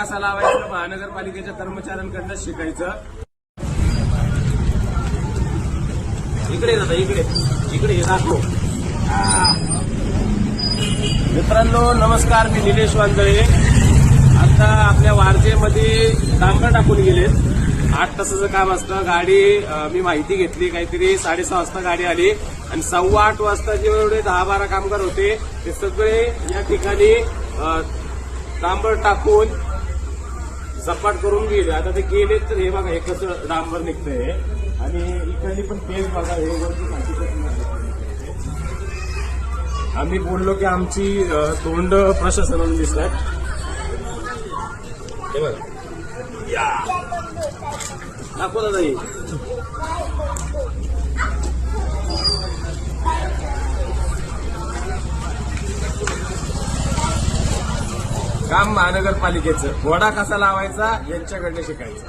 कसा लावायचा महानगरपालिकेच्या कर्मचाऱ्यांकडनं शिकायचं. इकडे दादा इकडे दाखव. मित्रांनो नमस्कार, मी निलेश वांजळे. आता आपल्या वारजेमध्ये डांबर टाकून गेलेत. 8 तासाचं काम असतं. गाडी मी माहिती घेतली, काहीतरी 6:30 वाजता गाडी आली आणि 7:15 वाजता जेवढे 10-12 कामगार होते ते सगळे या ठिकाणी डांबर टाकून सपाट करून गेले. आता ते गेले तर हे बघा हे कसं डांबर निघतंय आणि इकडली पण पेज बघा. हे वरती माहिती करून आम्ही बोललो की आमची तोंड प्रशासनाने दिसतात. हे बघा या दाखव दादा. हे काम महानगरपालिकेचं. घोडा कसा लावायचा यांच्याकडनं शिकायचं.